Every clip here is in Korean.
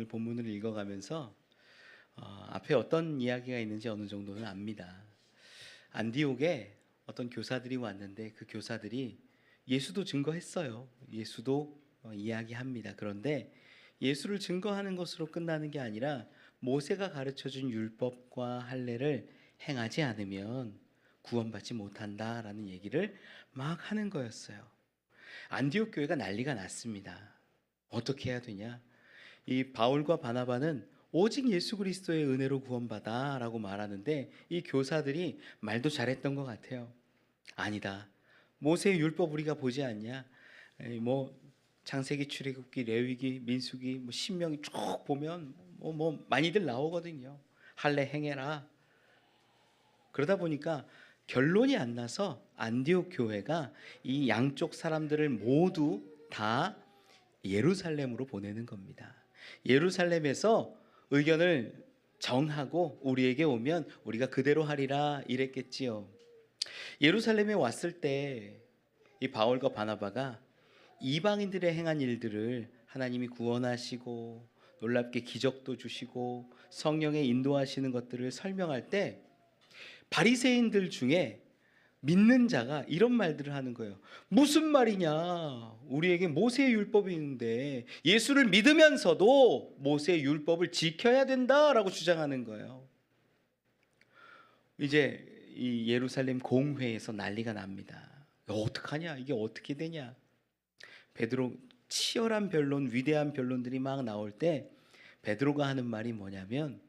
오늘 본문을 읽어가면서 앞에 어떤 이야기가 있는지 어느 정도는 압니다. 안디옥에 어떤 교사들이 왔는데 그 교사들이 예수도 증거했어요. 예수도 이야기합니다. 그런데 예수를 증거하는 것으로 끝나는 게 아니라 모세가 가르쳐준 율법과 할례를 행하지 않으면 구원받지 못한다라는 얘기를 막 하는 거였어요. 안디옥 교회가 난리가 났습니다. 어떻게 해야 되냐? 이 바울과 바나바는 오직 예수 그리스도의 은혜로 구원받아라고 말하는데 이 교사들이 말도 잘했던 것 같아요. 아니다. 모세의 율법 우리가 보지 않냐? 뭐 창세기, 출애굽기, 레위기, 민수기, 뭐 신명기 쭉 보면 뭐 많이들 나오거든요. 할례 행해라. 그러다 보니까 결론이 안 나서 안디옥 교회가 이 양쪽 사람들을 모두 다 예루살렘으로 보내는 겁니다. 예루살렘에서 의견을 정하고 우리에게 오면 우리가 그대로 하리라 이랬겠지요. 예루살렘에 왔을 때 이 바울과 바나바가 이방인들의 행한 일들을 하나님이 구원하시고 놀랍게 기적도 주시고 성령의 인도하시는 것들을 설명할 때 바리새인들 중에 믿는 자가 이런 말들을 하는 거예요. 무슨 말이냐? 우리에게 모세의 율법이 있는데 예수를 믿으면서도 모세의 율법을 지켜야 된다라고 주장하는 거예요. 이제 이 예루살렘 공회에서 난리가 납니다. 어떡하냐? 이게 어떻게 되냐? 베드로 치열한 변론, 위대한 변론들이 막 나올 때 베드로가 하는 말이 뭐냐면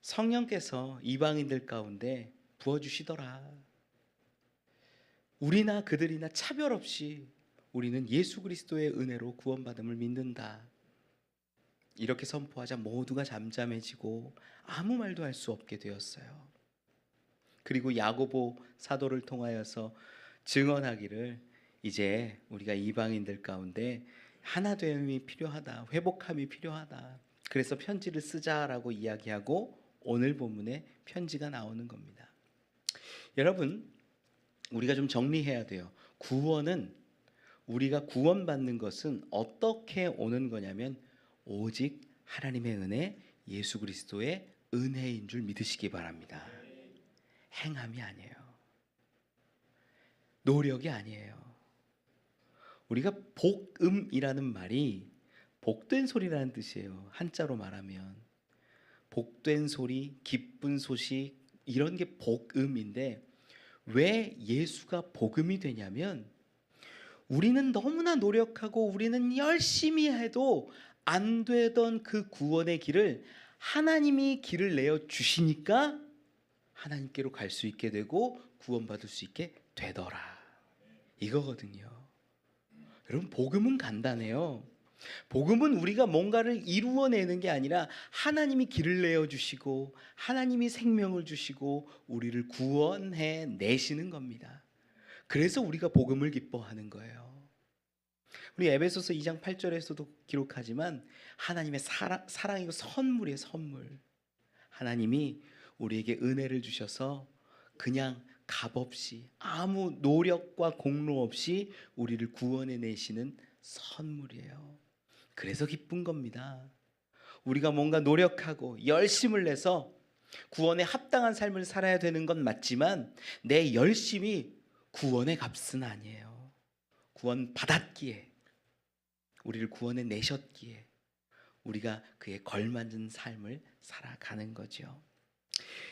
성령께서 이방인들 가운데 부어주시더라. 우리나 그들이나 차별 없이 우리는 예수 그리스도의 은혜로 구원받음을 믿는다. 이렇게 선포하자 모두가 잠잠해지고 아무 말도 할 수 없게 되었어요. 그리고 야고보 사도를 통하여서 증언하기를 이제 우리가 이방인들 가운데 하나됨이 필요하다. 회복함이 필요하다. 그래서 편지를 쓰자라고 이야기하고 오늘 본문에 편지가 나오는 겁니다. 여러분, 우리가 좀 정리해야 돼요. 구원은 우리가 구원받는 것은 어떻게 오는 거냐면 오직 하나님의 은혜, 예수 그리스도의 은혜인 줄 믿으시기 바랍니다. 행함이 아니에요. 노력이 아니에요. 우리가 복음이라는 말이 복된 소리라는 뜻이에요. 한자로 말하면 복된 소리, 기쁜 소식 이런 게 복음인데 왜 예수가 복음이 되냐면 우리는 너무나 노력하고 우리는 열심히 해도 안 되던 그 구원의 길을 하나님이 길을 내어 주시니까 하나님께로 갈 수 있게 되고 구원받을 수 있게 되더라. 이거거든요. 여러분, 복음은 간단해요. 복음은 우리가 뭔가를 이루어내는 게 아니라 하나님이 길을 내어주시고 하나님이 생명을 주시고 우리를 구원해 내시는 겁니다. 그래서 우리가 복음을 기뻐하는 거예요. 우리 에베소서 2장 8절에서도 기록하지만 하나님의 사랑이고 선물이에요. 선물. 하나님이 우리에게 은혜를 주셔서 그냥 값없이 아무 노력과 공로 없이 우리를 구원해 내시는 선물이에요. 그래서 기쁜 겁니다. 우리가 뭔가 노력하고 열심을 내서 구원에 합당한 삶을 살아야 되는 건 맞지만 내 열심이 구원의 값은 아니에요. 구원 받았기에 우리를 구원해 내셨기에 우리가 그에 걸맞는 삶을 살아가는 거죠.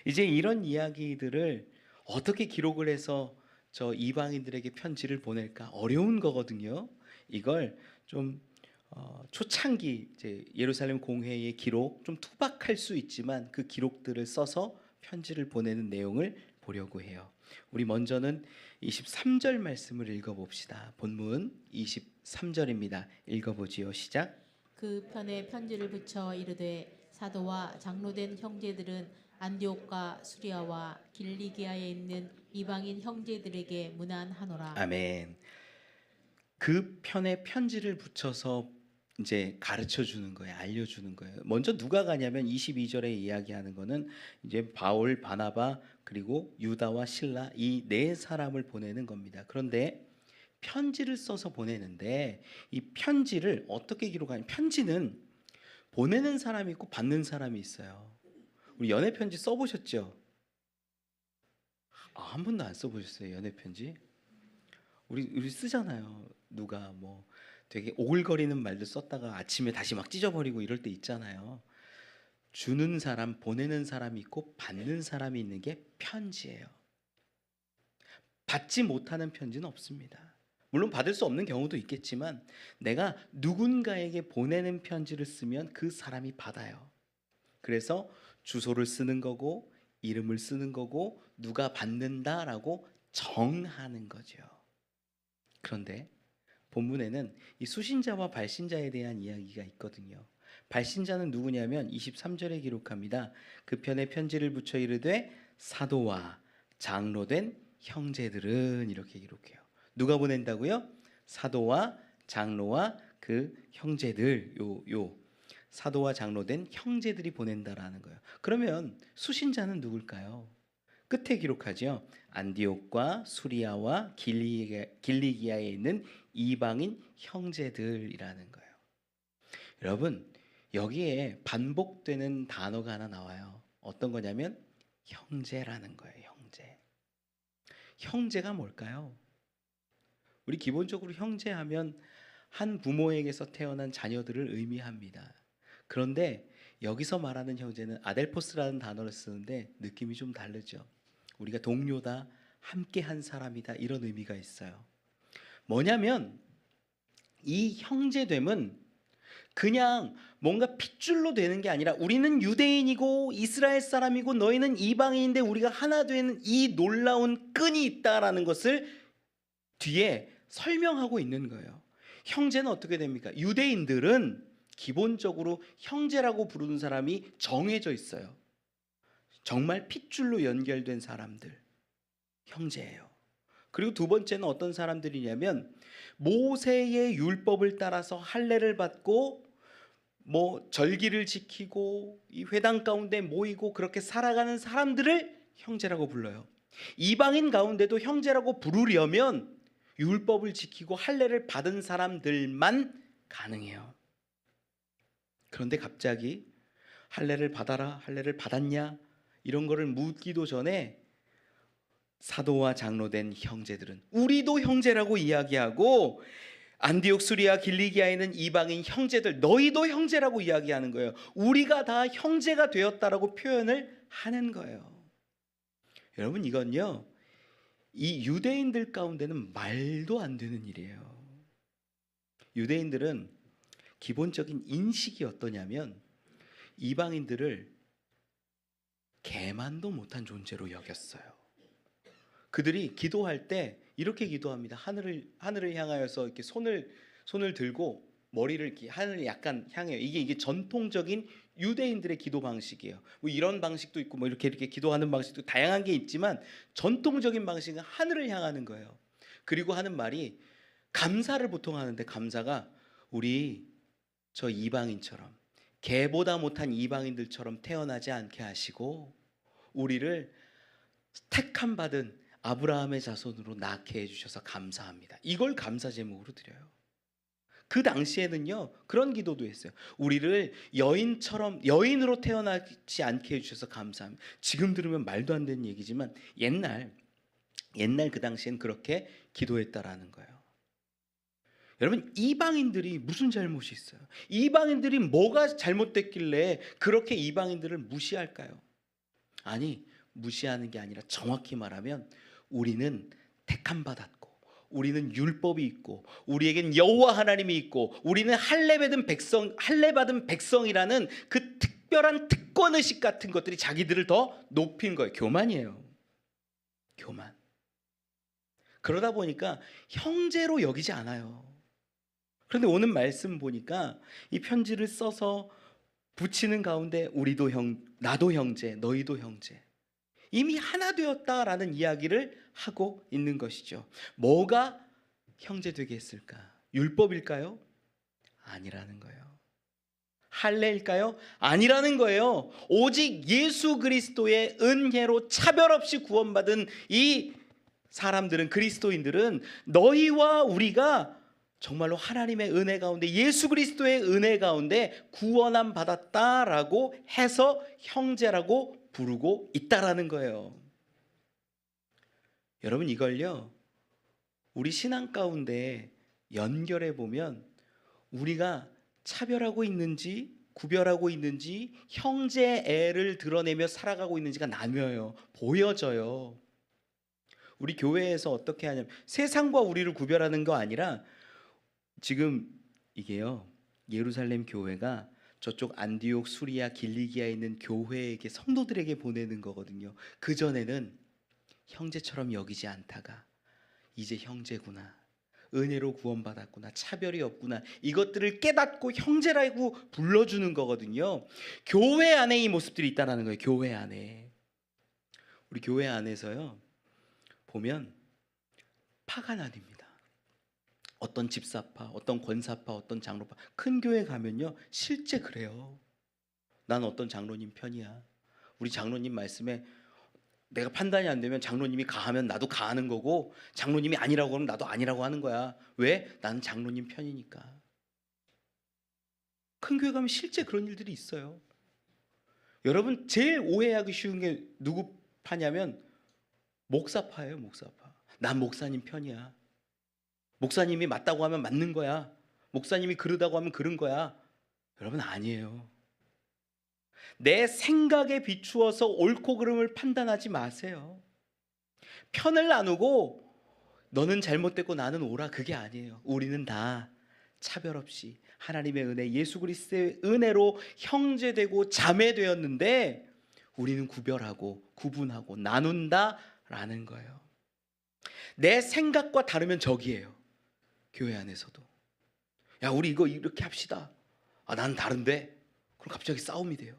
이제 이런 이야기들을 어떻게 기록을 해서 저 이방인들에게 편지를 보낼까 어려운 거거든요. 이걸 좀 초창기 이제 예루살렘 공회의 기록 좀 투박할 수 있지만 그 기록들을 써서 편지를 보내는 내용을 보려고 해요. 우리 먼저는 23절 말씀을 읽어봅시다. 본문 23절입니다. 읽어보지요. 시작. 그 편에 편지를 붙여 이르되 사도와 장로된 형제들은 안디옥과 수리아와 길리기아에 있는 이방인 형제들에게 문안하노라. 아멘. 그 편에 편지를 붙여서 이제 가르쳐 주는 거예요. 알려주는 거예요. 먼저 누가 가냐면 22절에 이야기하는 거는 이제 바울, 바나바 그리고 유다와 실라 이 네 사람을 보내는 겁니다. 그런데 편지를 써서 보내는데 이 편지를 어떻게 기록하냐? 편지는 보내는 사람이 있고 받는 사람이 있어요. 우리 연애 편지 써보셨죠? 한 번도 안 써보셨어요, 연애 편지? 우리 쓰잖아요. 누가 뭐 되게 오글거리는 말도 썼다가 아침에 다시 막 찢어버리고 이럴 때 있잖아요. 주는 사람, 보내는 사람이 있고 받는 사람이 있는 게 편지예요. 받지 못하는 편지는 없습니다. 물론 받을 수 없는 경우도 있겠지만 내가 누군가에게 보내는 편지를 쓰면 그 사람이 받아요. 그래서 주소를 쓰는 거고 이름을 쓰는 거고 누가 받는다라고 정하는 거죠. 그런데 본문에는 이 수신자와 발신자에 대한 이야기가 있거든요. 발신자는 누구냐면 23절에 기록합니다. 그 편에 편지를 붙여 이르되 사도와 장로된 형제들은, 이렇게 기록해요. 누가 보낸다고요? 사도와 장로와 그 형제들, 사도와 장로된 형제들이 보낸다라는 거예요. 그러면 수신자는 누굴까요? 끝에 기록하죠. 안디옥과 수리아와 길리기아에 있는 이방인 형제들이라는 거예요. 여러분, 여기에 반복되는 단어가 하나 나와요. 어떤 거냐면 형제라는 거예요. 형제. 형제가 뭘까요? 우리 기본적으로 형제하면 한 부모에게서 태어난 자녀들을 의미합니다. 그런데 여기서 말하는 형제는 아델포스라는 단어를 쓰는데 느낌이 좀 다르죠. 우리가 동료다, 함께 한 사람이다, 이런 의미가 있어요. 뭐냐면 이 형제됨은 그냥 뭔가 핏줄로 되는 게 아니라 우리는 유대인이고 이스라엘 사람이고 너희는 이방인인데 우리가 하나 되는 이 놀라운 끈이 있다라는 것을 뒤에 설명하고 있는 거예요. 형제는 어떻게 됩니까? 유대인들은 기본적으로 형제라고 부르는 사람이 정해져 있어요. 정말 핏줄로 연결된 사람들, 형제예요. 그리고 두 번째는 어떤 사람들이냐면 모세의 율법을 따라서 할례를 받고 뭐 절기를 지키고 이 회당 가운데 모이고 그렇게 살아가는 사람들을 형제라고 불러요. 이방인 가운데도 형제라고 부르려면 율법을 지키고 할례를 받은 사람들만 가능해요. 그런데 갑자기 할례를 받아라, 할례를 받았냐, 이런 거를 묻기도 전에 사도와 장로된 형제들은, 우리도 형제라고 이야기하고 안디옥 수리아 길리기아에 있는 이방인 형제들, 너희도 형제라고 이야기하는 거예요. 우리가 다 형제가 되었다라고 표현을 하는 거예요. 여러분, 이건요, 이 유대인들 가운데는 말도 안 되는 일이에요. 유대인들은 기본적인 인식이 어떠냐면 이방인들을 개만도 못한 존재로 여겼어요. 그들이 기도할 때 이렇게 기도합니다. 하늘을 향하여서 이렇게 손을 들고 머리를 이렇게 하늘을 약간 향해요. 이게 전통적인 유대인들의 기도 방식이에요. 뭐 이런 방식도 있고 뭐 이렇게 기도하는 방식도 다양한 게 있지만 전통적인 방식은 하늘을 향하는 거예요. 그리고 하는 말이 감사를 보통 하는데, 감사가 우리 저 이방인처럼 개보다 못한 이방인들처럼 태어나지 않게 하시고 우리를 택함 받은 아브라함의 자손으로 낳게 해주셔서 감사합니다. 이걸 감사 제목으로 드려요. 그 당시에는요 그런 기도도 했어요. 우리를 여인으로 태어나지 않게 해주셔서 감사합니다. 지금 들으면 말도 안 되는 얘기지만 옛날 그 당시엔 그렇게 기도했다라는 거예요. 여러분, 이방인들이 무슨 잘못이 있어요? 이방인들이 뭐가 잘못됐길래 그렇게 이방인들을 무시할까요? 아니, 무시하는 게 아니라 정확히 말하면 우리는 택함 받았고 우리는 율법이 있고 우리에겐 여호와 하나님이 있고 우리는 할례 받은 백성이라는 그 특별한 특권 의식 같은 것들이 자기들을 더 높인 거예요. 교만이에요. 교만. 그러다 보니까 형제로 여기지 않아요. 그런데 오늘 말씀 보니까 이 편지를 써서 붙이는 가운데 우리도 나도 형제, 너희도 형제, 이미 하나 되었다라는 이야기를 하고 있는 것이죠. 뭐가 형제 되게 했을까? 율법일까요? 아니라는 거예요. 할례일까요? 아니라는 거예요. 오직 예수 그리스도의 은혜로 차별 없이 구원받은 이 사람들은, 그리스도인들은 너희와 우리가 정말로 하나님의 은혜 가운데 예수 그리스도의 은혜 가운데 구원함 받았다라고 해서 형제라고 부르고 있다라는 거예요. 여러분 이걸요 우리 신앙 가운데 연결해 보면 우리가 차별하고 있는지 구별하고 있는지 형제애를 드러내며 살아가고 있는지가 나뉘어요. 보여져요. 우리 교회에서 어떻게 하냐면 세상과 우리를 구별하는 거 아니라 지금 이게요 예루살렘 교회가 저쪽 안디옥, 수리아, 길리기아에 있는 교회에게 성도들에게 보내는 거거든요. 그 전에는 형제처럼 여기지 않다가 이제 형제구나, 은혜로 구원받았구나, 차별이 없구나, 이것들을 깨닫고 형제라고 불러주는 거거든요. 교회 안에 이 모습들이 있다는 거예요. 교회 안에. 우리 교회 안에서요 보면 파가 나뉩니다. 어떤 집사파, 어떤 권사파, 어떤 장로파. 큰 교회 가면요 실제 그래요. 난 어떤 장로님 편이야. 우리 장로님 말씀에 내가 판단이 안 되면 장로님이 가하면 나도 가하는 거고, 장로님이 아니라고 하면 나도 아니라고 하는 거야. 왜? 나는 장로님 편이니까. 큰 교회 가면 실제 그런 일들이 있어요. 여러분 제일 오해하기 쉬운 게 누구 파냐면 목사파예요. 목사파. 난 목사님 편이야. 목사님이 맞다고 하면 맞는 거야. 목사님이 그러다고 하면 그런 거야. 여러분 아니에요. 내 생각에 비추어서 옳고 그름을 판단하지 마세요. 편을 나누고 너는 잘못됐고 나는 옳아, 그게 아니에요. 우리는 다 차별 없이 하나님의 은혜, 예수 그리스도의 은혜로 형제되고 자매되었는데 우리는 구별하고 구분하고 나눈다라는 거예요. 내 생각과 다르면 적이에요. 교회 안에서도. 야 우리 이거 이렇게 합시다. 아 나는 다른데. 그럼 갑자기 싸움이 돼요.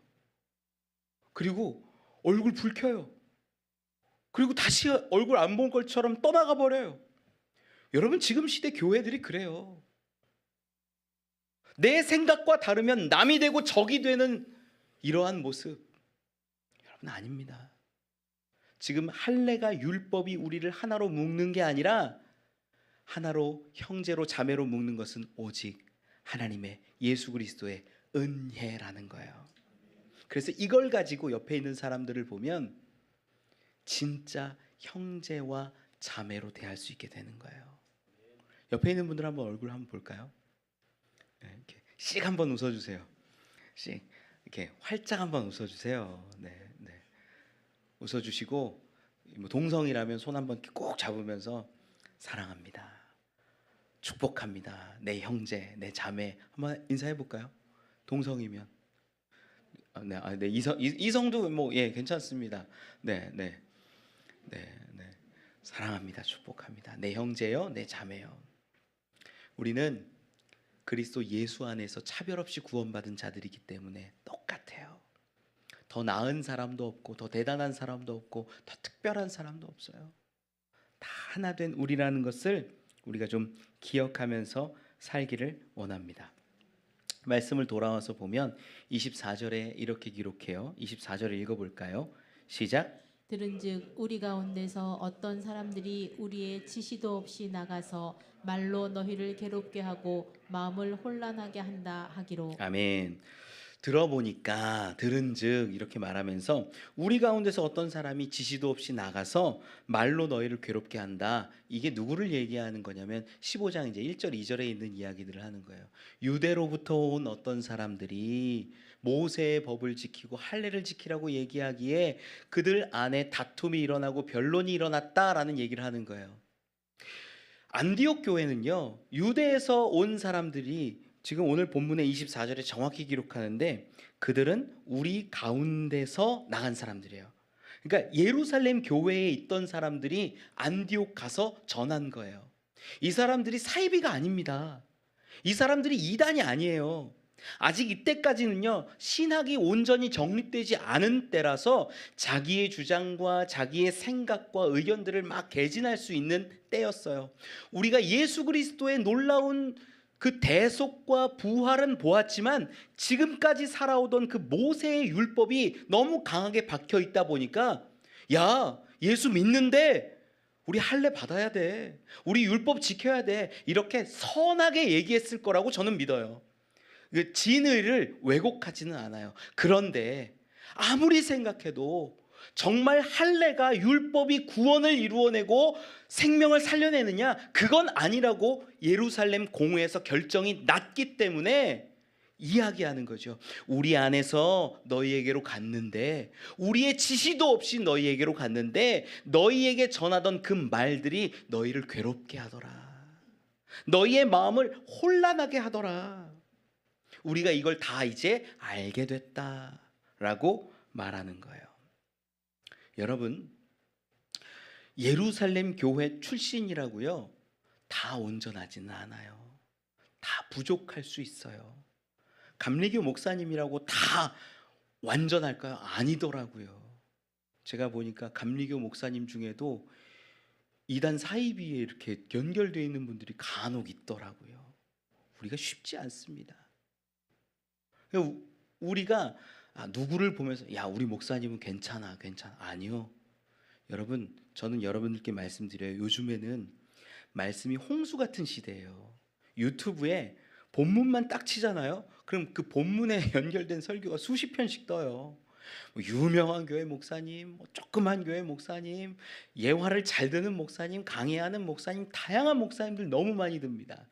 그리고 얼굴 불 켜요. 그리고 다시 얼굴 안 본 것처럼 떠나가 버려요. 여러분 지금 시대 교회들이 그래요. 내 생각과 다르면 남이 되고 적이 되는 이러한 모습 여러분 아닙니다. 지금 할례가 율법이 우리를 하나로 묶는 게 아니라 하나로 형제로 자매로 묶는 것은 오직 하나님의 예수 그리스도의 은혜라는 거예요. 그래서 이걸 가지고 옆에 있는 사람들을 보면 진짜 형제와 자매로 대할 수 있게 되는 거예요. 옆에 있는 분들 한번 얼굴 한번 볼까요? 이렇게 씩 한번 웃어주세요. 씩 이렇게 활짝 한번 웃어주세요. 네. 웃어주시고 뭐 동성이라면 손 한번 꼭 잡으면서 사랑합니다. 축복합니다. 내 형제, 내 자매 한번 인사해 볼까요? 동성이면 네, 이성도 뭐 예 괜찮습니다. 네. 사랑합니다. 축복합니다. 내 형제요, 내 자매요. 우리는 그리스도 예수 안에서 차별 없이 구원받은 자들이기 때문에 똑같아요. 더 나은 사람도 없고 더 대단한 사람도 없고 더 특별한 사람도 없어요. 다 하나 된 우리라는 것을 우리가 좀 기억하면서 살기를 원합니다. 말씀을 돌아와서 보면 24절에 이렇게 기록해요. 24절을 읽어볼까요? 시작. 들은즉 우리 가운데서 어떤 사람들이 우리의 지시도 없이 나가서 말로 너희를 괴롭게 하고 마음을 혼란하게 한다 하기로. 아멘. 들어보니까 들은즉 이렇게 말하면서 우리 가운데서 어떤 사람이 지시도 없이 나가서 말로 너희를 괴롭게 한다. 이게 누구를 얘기하는 거냐면 15장 이제 1절 2절에 있는 이야기들을 하는 거예요. 유대로부터 온 어떤 사람들이 모세의 법을 지키고 할례를 지키라고 얘기하기에 그들 안에 다툼이 일어나고 변론이 일어났다라는 얘기를 하는 거예요. 안디옥 교회는요 유대에서 온 사람들이 지금 오늘 본문의 24절에 정확히 기록하는데 그들은 우리 가운데서 나간 사람들이에요. 그러니까 예루살렘 교회에 있던 사람들이 안디옥 가서 전한 거예요. 이 사람들이 사이비가 아닙니다. 이 사람들이 이단이 아니에요. 아직 이때까지는요 신학이 온전히 정립되지 않은 때라서 자기의 주장과 자기의 생각과 의견들을 막 개진할 수 있는 때였어요. 우리가 예수 그리스도의 놀라운 그 대속과 부활은 보았지만 지금까지 살아오던 그 모세의 율법이 너무 강하게 박혀 있다 보니까 야 예수 믿는데 우리 할례 받아야 돼. 우리 율법 지켜야 돼. 이렇게 선하게 얘기했을 거라고 저는 믿어요. 그 진의를 왜곡하지는 않아요. 그런데 아무리 생각해도 정말 할례가 율법이 구원을 이루어내고 생명을 살려내느냐? 그건 아니라고 예루살렘 공회에서 결정이 났기 때문에 이야기하는 거죠. 우리 안에서 너희에게로 갔는데, 우리의 지시도 없이 너희에게로 갔는데 너희에게 전하던 그 말들이 너희를 괴롭게 하더라. 너희의 마음을 혼란하게 하더라. 우리가 이걸 다 이제 알게 됐다라고 말하는 거예요. 여러분, 예루살렘 교회 출신이라고요, 다 온전하지는 않아요. 다 부족할 수 있어요. 감리교 목사님이라고 다 완전할까요? 아니더라고요. 제가 보니까 감리교 목사님 중에도 이단 사이비에 이렇게 연결되어 있는 분들이 간혹 있더라고요. 우리가 쉽지 않습니다. 우리가 누구를 보면서 야, 우리 목사님은 괜찮아. 아니요. 여러분, 저는 여러분들께 말씀드려요. 요즘에는 말씀이 홍수 같은 시대예요. 유튜브에 본문만 딱 치잖아요. 그럼 그 본문에 연결된 설교가 수십 편씩 떠요. 유명한 교회 목사님, 조그만 교회 목사님, 예화를 잘 듣는 목사님, 강해하는 목사님, 다양한 목사님들 너무 많이 듭니다.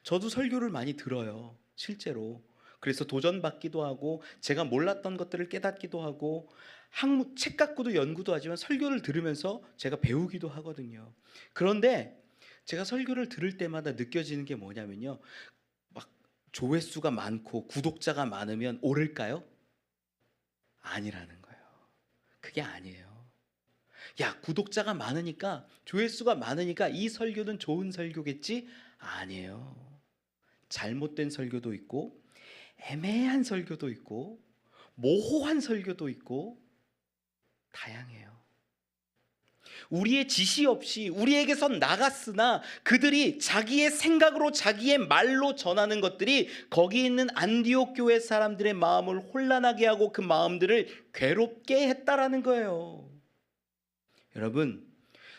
저도 설교를 많이 들어요, 실제로. 그래서 도전받기도 하고 제가 몰랐던 것들을 깨닫기도 하고 책 갖고도 연구도 하지만 설교를 들으면서 제가 배우기도 하거든요. 그런데 제가 설교를 들을 때마다 느껴지는 게 뭐냐면요, 막 조회수가 많고 구독자가 많으면 오를까요? 아니라는 거예요. 그게 아니에요. 야, 구독자가 많으니까, 조회수가 많으니까 이 설교는 좋은 설교겠지? 아니에요. 잘못된 설교도 있고, 애매한 설교도 있고, 모호한 설교도 있고, 다양해요. 우리의 지시 없이 우리에게서 나갔으나 그들이 자기의 생각으로, 자기의 말로 전하는 것들이 거기 있는 안디옥 교회 사람들의 마음을 혼란하게 하고 그 마음들을 괴롭게 했다라는 거예요. 여러분,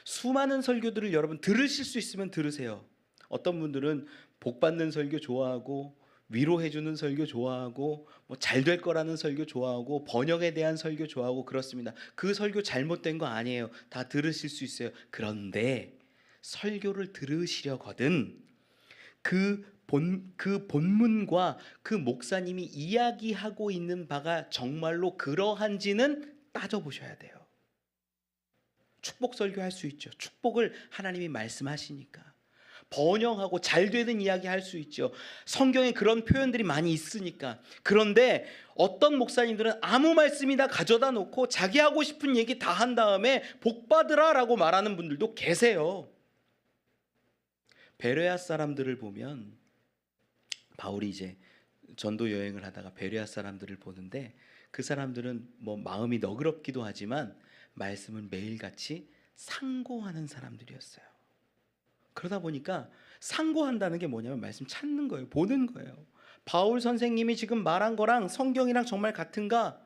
수많은 설교들을 여러분 들으실 수 있으면 들으세요. 어떤 분들은 복 받는 설교 좋아하고, 위로해주는 설교 좋아하고, 뭐 잘 될 거라는 설교 좋아하고, 번역에 대한 설교 좋아하고 그렇습니다. 그 설교 잘못된 거 아니에요. 다 들으실 수 있어요. 그런데 설교를 들으시려거든 그 본문과 그 목사님이 이야기하고 있는 바가 정말로 그러한지는 따져보셔야 돼요. 축복 설교할 수 있죠. 축복을 하나님이 말씀하시니까. 번영하고 잘 되는 이야기 할 수 있죠. 성경에 그런 표현들이 많이 있으니까. 그런데 어떤 목사님들은 아무 말씀이나 가져다 놓고 자기 하고 싶은 얘기 다 한 다음에 복 받으라 라고 말하는 분들도 계세요. 베레아 사람들을 보면, 바울이 이제 전도 여행을 하다가 베레아 사람들을 보는데, 그 사람들은 뭐 마음이 너그럽기도 하지만 말씀을 매일같이 상고하는 사람들이었어요. 그러다 보니까 상고한다는 게 뭐냐면 말씀 찾는 거예요. 보는 거예요. 바울 선생님이 지금 말한 거랑 성경이랑 정말 같은가?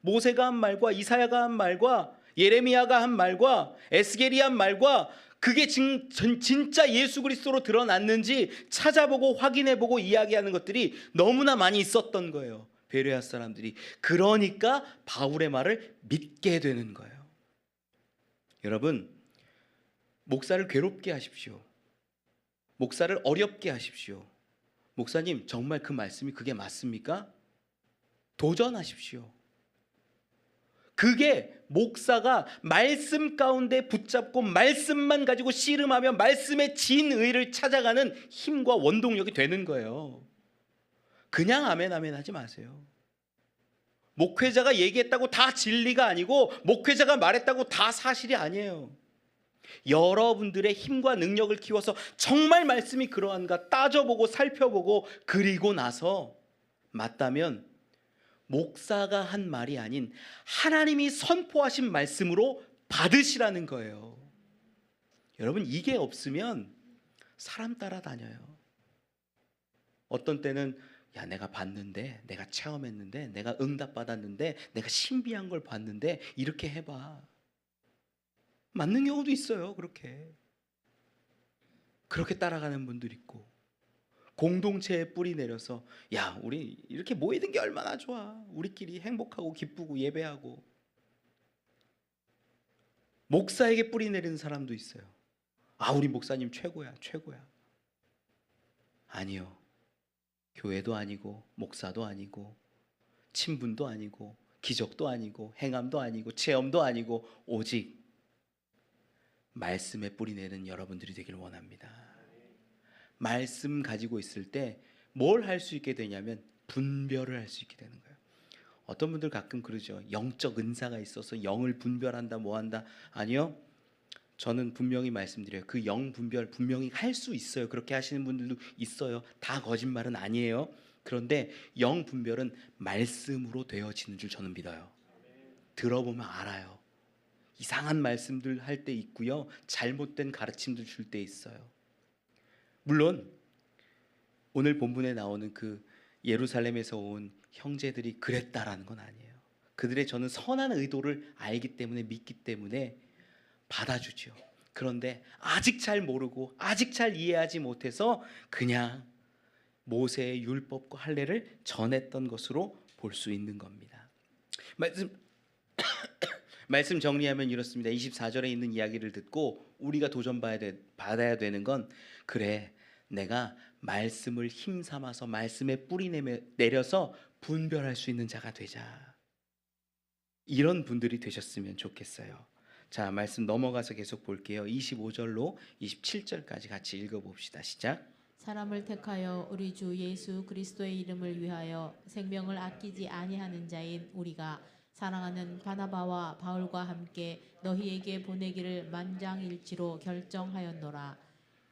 모세가 한 말과 이사야가 한 말과 예레미야가 한 말과 에스겔이 한 말과 그게 진짜 예수 그리스도로 드러났는지 찾아보고 확인해보고 이야기하는 것들이 너무나 많이 있었던 거예요. 베레아 사람들이. 그러니까 바울의 말을 믿게 되는 거예요. 여러분, 목사를 괴롭게 하십시오. 목사를 어렵게 하십시오. 목사님, 정말 그 말씀이 그게 맞습니까? 도전하십시오. 그게 목사가 말씀 가운데 붙잡고 말씀만 가지고 씨름하며 말씀의 진의를 찾아가는 힘과 원동력이 되는 거예요. 그냥 아멘 아멘 하지 마세요. 목회자가 얘기했다고 다 진리가 아니고, 목회자가 말했다고 다 사실이 아니에요. 여러분들의 힘과 능력을 키워서 정말 말씀이 그러한가 따져보고 살펴보고, 그리고 나서 맞다면 목사가 한 말이 아닌 하나님이 선포하신 말씀으로 받으시라는 거예요. 여러분, 이게 없으면 사람 따라다녀요. 어떤 때는 야, 내가 봤는데, 내가 체험했는데, 내가 응답받았는데, 내가 신비한 걸 봤는데, 이렇게 해봐. 맞는 경우도 있어요. 그렇게 따라가는 분들 있고, 공동체에 뿌리 내려서 야, 우리 이렇게 모이는 게 얼마나 좋아. 우리끼리 행복하고 기쁘고 예배하고. 목사에게 뿌리 내리는 사람도 있어요. 아, 우리 목사님 최고야, 최고야. 아니요. 교회도 아니고 목사도 아니고 친분도 아니고 기적도 아니고 행함도 아니고 체험도 아니고 오직 말씀에 뿌리 내는 여러분들이 되길 원합니다. 말씀 가지고 있을 때 뭘 할 수 있게 되냐면 분별을 할 수 있게 되는 거예요. 어떤 분들 가끔 그러죠. 영적 은사가 있어서 영을 분별한다 뭐 한다. 아니요. 저는 분명히 말씀드려요. 그 영 분별 분명히 할 수 있어요. 그렇게 하시는 분들도 있어요. 다 거짓말은 아니에요. 그런데 영 분별은 말씀으로 되어지는 줄 저는 믿어요. 들어보면 알아요. 이상한 말씀들 할 때 있고요. 잘못된 가르침들 줄 때 있어요. 물론 오늘 본문에 나오는 그 예루살렘에서 온 형제들이 그랬다라는 건 아니에요. 그들의 저는 선한 의도를 알기 때문에 믿기 때문에 받아주죠. 그런데 아직 잘 모르고 아직 잘 이해하지 못해서 그냥 모세의 율법과 할례를 전했던 것으로 볼 수 있는 겁니다. 말씀 정리하면 이렇습니다. 24절에 있는 이야기를 듣고 우리가 받아야 되는 건, 그래, 내가 말씀을 힘삼아서 말씀에 뿌리 내려서 분별할 수 있는 자가 되자. 이런 분들이 되셨으면 좋겠어요. 자, 말씀 넘어가서 계속 볼게요. 25절로 27절까지 같이 읽어봅시다. 시작. 사람을 택하여 우리 주 예수 그리스도의 이름을 위하여 생명을 아끼지 아니하는 자인 우리가 사랑하는 바나바와 바울과 함께 너희에게 보내기를 만장일치로 결정하였노라.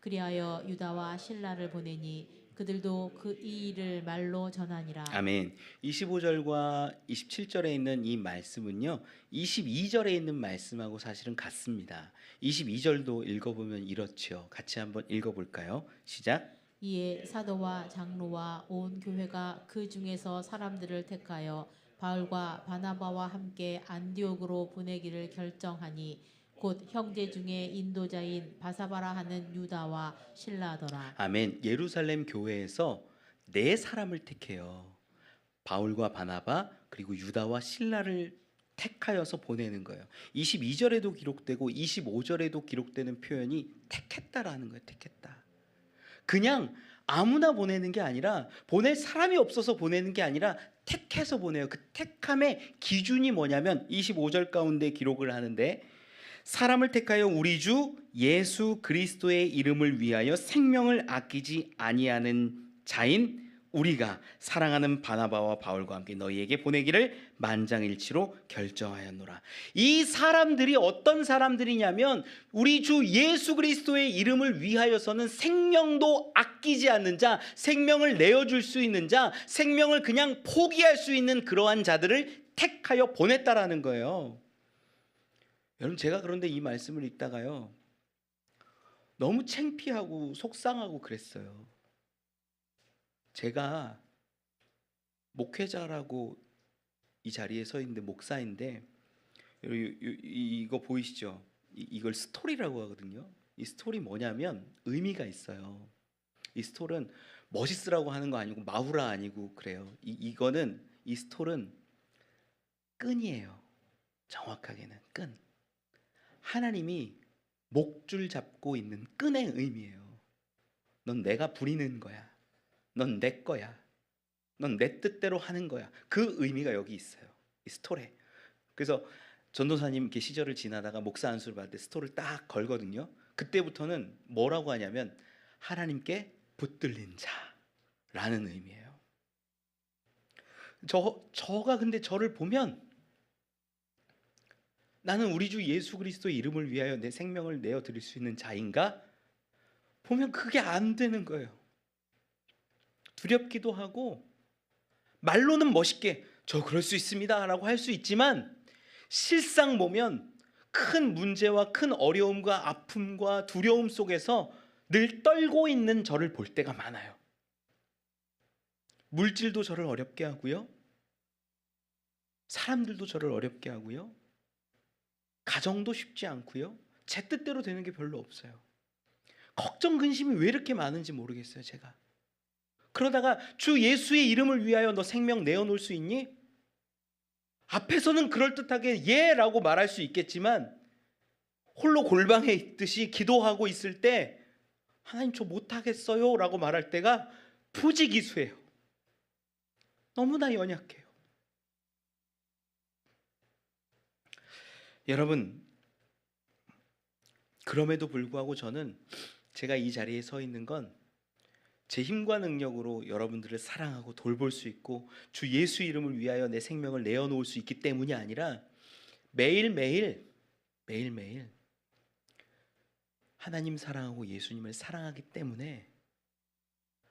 그리하여 유다와 실라를 보내니 그들도 이 일을 말로 전하니라. 아멘. 25절과 27절에 있는 이 말씀은요, 22절에 있는 말씀하고 사실은 같습니다. 22절도 읽어보면 이렇죠. 같이 한번 읽어볼까요? 시작. 이에 사도와 장로와 온 교회가 그 중에서 사람들을 택하여 바울과 바나바와 함께 안디옥으로 보내기를 결정하니 곧 형제 중에 인도자인 바사바라 하는 유다와 실라더라. 아멘. 예루살렘 교회에서 네 사람을 택해요. 바울과 바나바 그리고 유다와 실라를 택하여서 보내는 거예요. 22절에도 기록되고 25절에도 기록되는 표현이 택했다라는 거예요. 택했다. 그냥 아무나 보내는 게 아니라, 보낼 사람이 없어서 보내는 게 아니라 택해서 보내요. 그 택함의 기준이 뭐냐면 25절 가운데 기록을 하는데, 사람을 택하여 우리 주 예수 그리스도의 이름을 위하여 생명을 아끼지 아니하는 자인 우리가 사랑하는 바나바와 바울과 함께 너희에게 보내기를 만장일치로 결정하였노라. 이 사람들이 어떤 사람들이냐면, 우리 주 예수 그리스도의 이름을 위하여서는 생명도 아끼지 않는 자, 생명을 내어줄 수 있는 자, 생명을 그냥 포기할 수 있는 그러한 자들을 택하여 보냈다라는 거예요. 여러분, 제가 그런데 이 말씀을 읽다가요, 너무 창피하고 속상하고 그랬어요. 제가 목회자라고 이 자리에 서 있는데, 목사인데, 이거 보이시죠? 이걸 스토리라고 하거든요. 이 스토리 뭐냐면 의미가 있어요. 이 스토리는 멋있으라고 하는 거 아니고 마후라 아니고 그래요. 이 스토리는 끈이에요. 정확하게는 끈. 하나님이 목줄 잡고 있는 끈의 의미예요. 넌 내가 부리는 거야. 넌 내 거야. 넌 내 뜻대로 하는 거야. 그 의미가 여기 있어요. 이 스토리. 그래서 전도사님 이렇게 시절을 지나다가 목사 안수를 받을 때 스토리를 딱 걸거든요. 그때부터는 뭐라고 하냐면 하나님께 붙들린 자라는 의미예요. 저가 근데 저를 보면, 나는 우리 주 예수 그리스도의 이름을 위하여 내 생명을 내어 드릴 수 있는 자인가? 보면 그게 안 되는 거예요. 두렵기도 하고, 말로는 멋있게 저 그럴 수 있습니다 라고 할 수 있지만, 실상 보면 큰 문제와 큰 어려움과 아픔과 두려움 속에서 늘 떨고 있는 저를 볼 때가 많아요. 물질도 저를 어렵게 하고요, 사람들도 저를 어렵게 하고요, 가정도 쉽지 않고요, 제 뜻대로 되는 게 별로 없어요. 걱정 근심이 왜 이렇게 많은지 모르겠어요, 제가. 그러다가 주 예수의 이름을 위하여 너 생명 내어놓을 수 있니? 앞에서는 그럴듯하게 예라고 말할 수 있겠지만 홀로 골방에 있듯이 기도하고 있을 때 하나님 저 못하겠어요 라고 말할 때가 부지기수예요. 너무나 연약해요. 여러분, 그럼에도 불구하고 저는 제가 이 자리에 서 있는 건 제 힘과 능력으로 여러분들을 사랑하고 돌볼 수 있고 주 예수 이름을 위하여 내 생명을 내어놓을 수 있기 때문이 아니라 매일매일 하나님 사랑하고 예수님을 사랑하기 때문에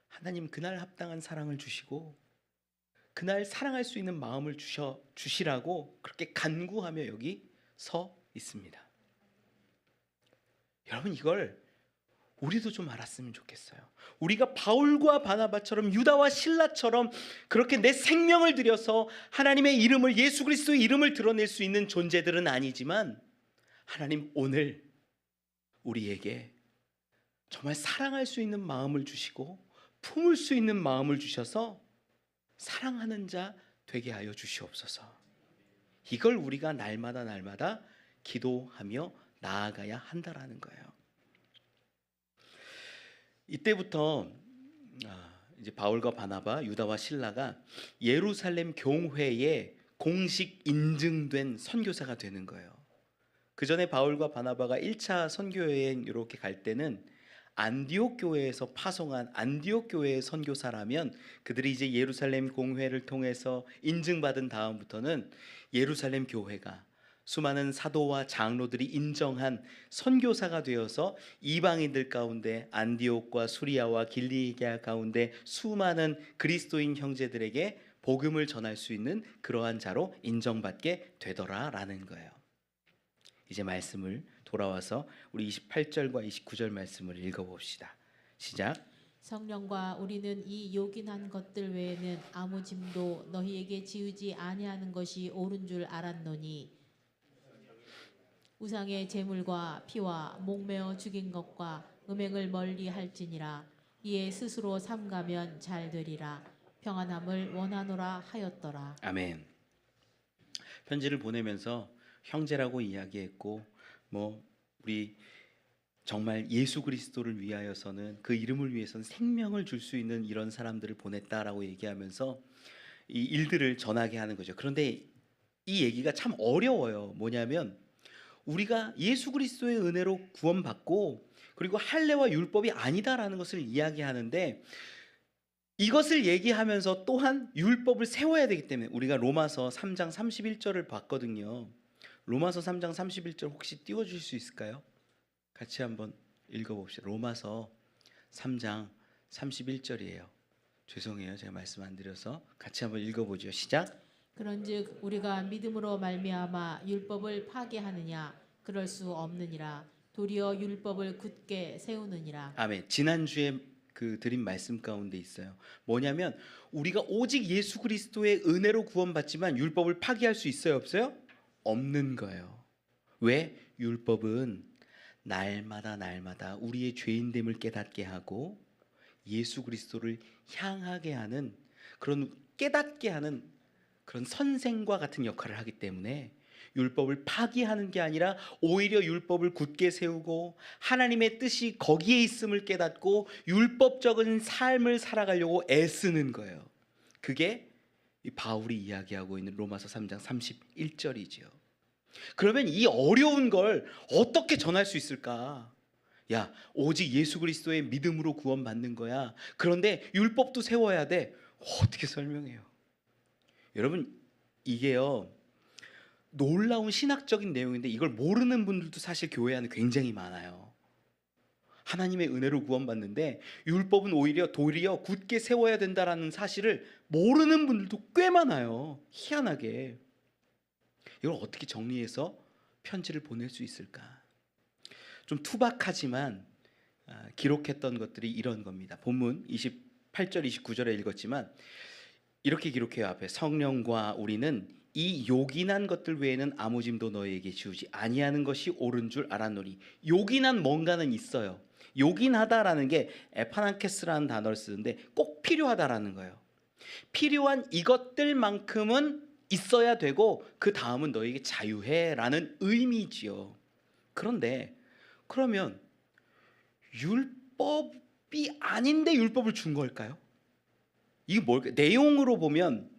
하나님 그날 합당한 사랑을 주시고 그날 사랑할 수 있는 마음을 주시라고 그렇게 간구하며 여기 서 있습니다. 여러분, 이걸 우리도 좀 알았으면 좋겠어요. 우리가 바울과 바나바처럼 유다와 실라처럼 그렇게 내 생명을 들여서 하나님의 이름을, 예수 그리스도의 이름을 드러낼 수 있는 존재들은 아니지만 하나님 오늘 우리에게 정말 사랑할 수 있는 마음을 주시고 품을 수 있는 마음을 주셔서 사랑하는 자 되게 하여 주시옵소서. 이걸 우리가 날마다 기도하며 나아가야 한다라는 거예요. 이때부터 이제 바울과 바나바, 유다와 실라가 예루살렘 교회에 공식 인증된 선교사가 되는 거예요. 그 전에 바울과 바나바가 1차 선교여행 이렇게 갈 때는 안디옥 교회에서 파송한 안디옥 교회의 선교사라면 그들이 이제 예루살렘 공회를 통해서 인증받은 다음부터는 예루살렘 교회가 수많은 사도와 장로들이 인정한 선교사가 되어서 이방인들 가운데 안디옥과 수리아와 길리기아 가운데 수많은 그리스도인 형제들에게 복음을 전할 수 있는 그러한 자로 인정받게 되더라라는 거예요. 이제 말씀을 돌아와서 우리 28절과 29절 말씀을 읽어봅시다. 시작. 성령과 우리는 이 요긴한 것들 외에는 아무 짐도 너희에게 지우지 아니하는 것이 옳은 줄 알았노니 우상의 제물과 피와 목매어 죽인 것과 음행을 멀리 할지니라. 이에 스스로 삼가면 잘 되리라. 평안함을 원하노라 하였더라. 아멘. 편지를 보내면서 형제라고 이야기했고 우리 정말 예수 그리스도를 위하여서는 그 이름을 위해서는 생명을 줄 수 있는 이런 사람들을 보냈다라고 얘기하면서 이 일들을 전하게 하는 거죠. 그런데 이 얘기가 참 어려워요. 뭐냐면 우리가 예수 그리스도의 은혜로 구원받고 그리고 할례와 율법이 아니다라는 것을 이야기하는데 이것을 얘기하면서 또한 율법을 세워야 되기 때문에 우리가 로마서 3장 31절을 봤거든요. 로마서 3장 31절 혹시 띄워주실 수 있을까요? 같이 한번 읽어봅시다. 로마서 3장 31절이에요. 죄송해요, 제가 말씀 안 드려서. 같이 한번 읽어보죠. 시작. 그런즉 우리가 믿음으로 말미암아 율법을 파괴하느냐? 그럴 수 없느니라. 도리어 율법을 굳게 세우느니라. 아멘. 지난주에 그 드린 말씀 가운데 있어요. 뭐냐면 우리가 오직 예수 그리스도의 은혜로 구원받지만 율법을 파기할 수 있어요, 없어요? 없는 거예요. 왜? 율법은 날마다 우리의 죄인됨을 깨닫게 하고 예수 그리스도를 향하게 하는 그런 깨닫게 하는 그런 선생과 같은 역할을 하기 때문에 율법을 파기하는 게 아니라 오히려 율법을 굳게 세우고 하나님의 뜻이 거기에 있음을 깨닫고 율법적인 삶을 살아가려고 애쓰는 거예요. 그게 바울이 이야기하고 있는 로마서 3장 31절이지요. 그러면 이 어려운 걸 어떻게 전할 수 있을까? 야, 오직 예수 그리스도의 믿음으로 구원받는 거야. 그런데 율법도 세워야 돼. 어떻게 설명해요? 여러분, 이게요 놀라운 신학적인 내용인데 이걸 모르는 분들도 사실 교회 안에 굉장히 많아요. 하나님의 은혜로 구원받는데 율법은 오히려 도리어 굳게 세워야 된다라는 사실을 모르는 분들도 꽤 많아요. 희한하게. 이걸 어떻게 정리해서 편지를 보낼 수 있을까? 좀 투박하지만 기록했던 것들이 이런 겁니다. 본문 28절 29절에 읽었지만 이렇게 기록해요. 앞에 성령과 우리는 이 요긴한 것들 외에는 아무 짐도 너희에게 지우지 아니하는 것이 옳은 줄 알았노니. 요긴한 뭔가는 있어요. 요긴하다라는 게 에파난케스라는 단어를 쓰는데 꼭 필요하다라는 거예요. 필요한 이것들만큼은 있어야 되고 그 다음은 너에게 자유해라는 의미지요. 그런데 그러면 율법이 아닌데 율법을 준 걸까요? 이게 뭘까요? 내용으로 보면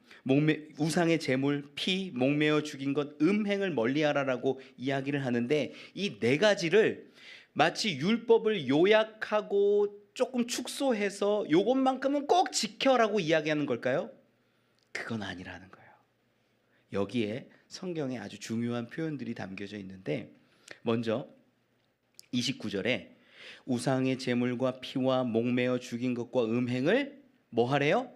우상의 제물, 피, 목매어 죽인 것, 음행을 멀리하라라고 이야기를 하는데 이 네 가지를 마치 율법을 요약하고 조금 축소해서 요것만큼은 꼭 지켜라고 이야기하는 걸까요? 그건 아니라는 거예요. 여기에 성경에 아주 중요한 표현들이 담겨져 있는데 먼저 29절에 우상의 제물과 피와 목매어 죽인 것과 음행을 뭐 하래요?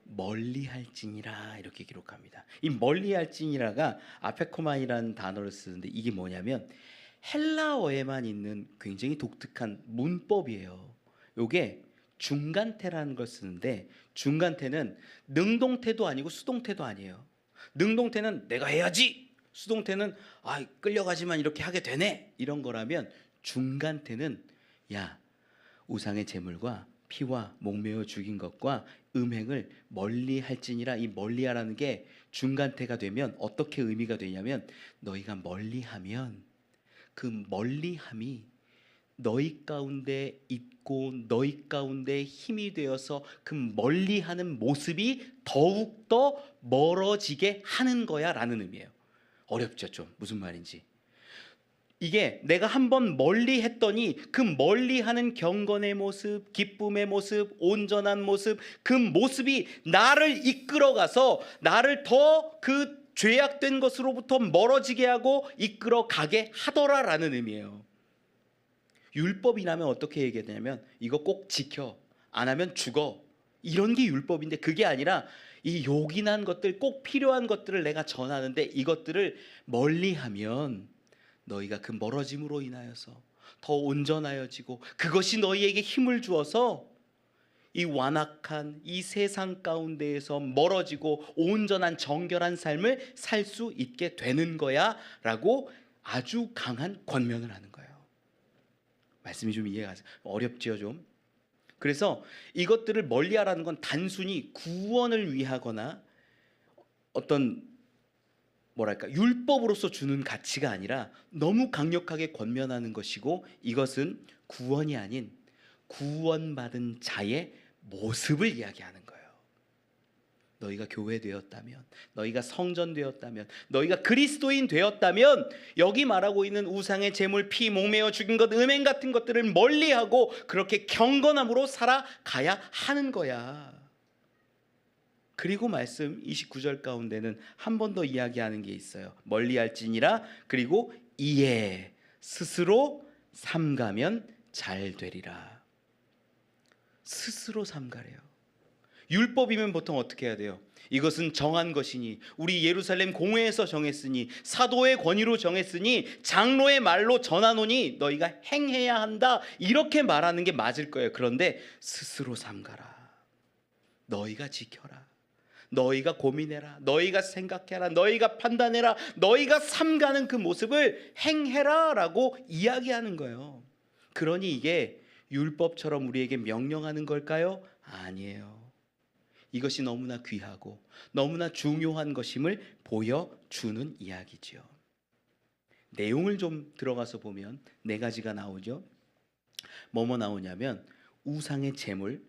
멀리할지니라 이렇게 기록합니다. 이 멀리할지니라가 아페코만이라는 단어를 쓰는데 이게 뭐냐면 헬라어에만 있는 굉장히 독특한 문법이에요. 요게 중간태라는 걸 쓰는데 중간태는 능동태도 아니고 수동태도 아니에요. 능동태는 내가 해야지, 수동태는 끌려가지만 이렇게 하게 되네 이런 거라면 중간태는 야 우상의 제물과 피와 목매어 죽인 것과 음행을 멀리할지니라. 이 멀리하라는 게 중간태가 되면 어떻게 의미가 되냐면 너희가 멀리하면 그 멀리함이 너희 가운데 있고 너희 가운데 힘이 되어서 그 멀리하는 모습이 더욱더 멀어지게 하는 거야 라는 의미예요. 어렵죠 좀 무슨 말인지. 이게 내가 한번 멀리 했더니 그 멀리하는 경건의 모습, 기쁨의 모습, 온전한 모습, 그 모습이 나를 이끌어가서 나를 더 그 죄악된 것으로부터 멀어지게 하고 이끌어 가게 하더라라는 의미예요. 율법이라면 어떻게 얘기하냐면 이거 꼭 지켜, 안 하면 죽어, 이런 게 율법인데 그게 아니라 이 요긴한 것들, 꼭 필요한 것들을 내가 전하는데 이것들을 멀리하면 너희가 그 멀어짐으로 인하여서 더 온전하여지고 그것이 너희에게 힘을 주어서 이 완악한 이 세상 가운데에서 멀어지고 온전한 정결한 삶을 살 수 있게 되는 거야 라고 아주 강한 권면을 하는 거예요. 말씀이 좀 이해가 가세요? 어렵지요 좀. 그래서 이것들을 멀리하라는 건 단순히 구원을 위하거나 어떤 뭐랄까 율법으로서 주는 가치가 아니라 너무 강력하게 권면하는 것이고 이것은 구원이 아닌 구원받은 자의 모습을 이야기하는 거예요. 너희가 교회 되었다면, 너희가 성전 되었다면, 너희가 그리스도인 되었다면 여기 말하고 있는 우상의 제물, 피, 목매어 죽인 것, 음행 같은 것들을 멀리하고 그렇게 경건함으로 살아가야 하는 거야. 그리고 말씀 29절 가운데는 한 번 더 이야기하는 게 있어요. 멀리할지니라. 그리고 이에 스스로 삼가면 잘 되리라. 스스로 삼가래요. 율법이면 보통 어떻게 해야 돼요? 이것은 정한 것이니 우리 예루살렘 공회에서 정했으니 사도의 권위로 정했으니 장로의 말로 전하노니 너희가 행해야 한다 이렇게 말하는 게 맞을 거예요. 그런데 스스로 삼가라. 너희가 지켜라. 너희가 고민해라. 너희가 생각해라. 너희가 판단해라. 너희가 삼가는 그 모습을 행해라 라고 이야기하는 거예요. 그러니 이게 율법처럼 우리에게 명령하는 걸까요? 아니에요. 이것이 너무나 귀하고 너무나 중요한 것임을 보여주는 이야기죠. 내용을 좀 들어가서 보면 네 가지가 나오죠. 뭐뭐 나오냐면 우상의 제물,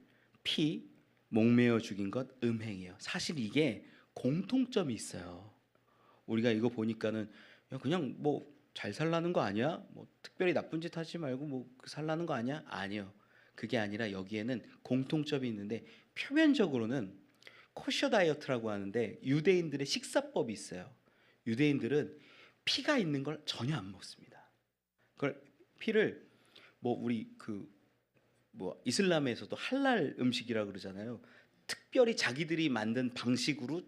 피, 목매어 죽인 것, 음행이에요. 사실 이게 공통점이 있어요. 우리가 이거 보니까는 그냥 뭐 잘 살라는 거 아니야? 뭐 특별히 나쁜 짓 하지 말고 뭐 살라는 거 아니야? 아니요. 그게 아니라 여기에는 공통점이 있는데 표면적으로는 코셔 다이어트라고 하는데 유대인들의 식사법이 있어요. 유대인들은 피가 있는 걸 전혀 안 먹습니다. 그걸 피를 뭐 우리 뭐 이슬람에서도 할랄 음식이라고 그러잖아요. 특별히 자기들이 만든 방식으로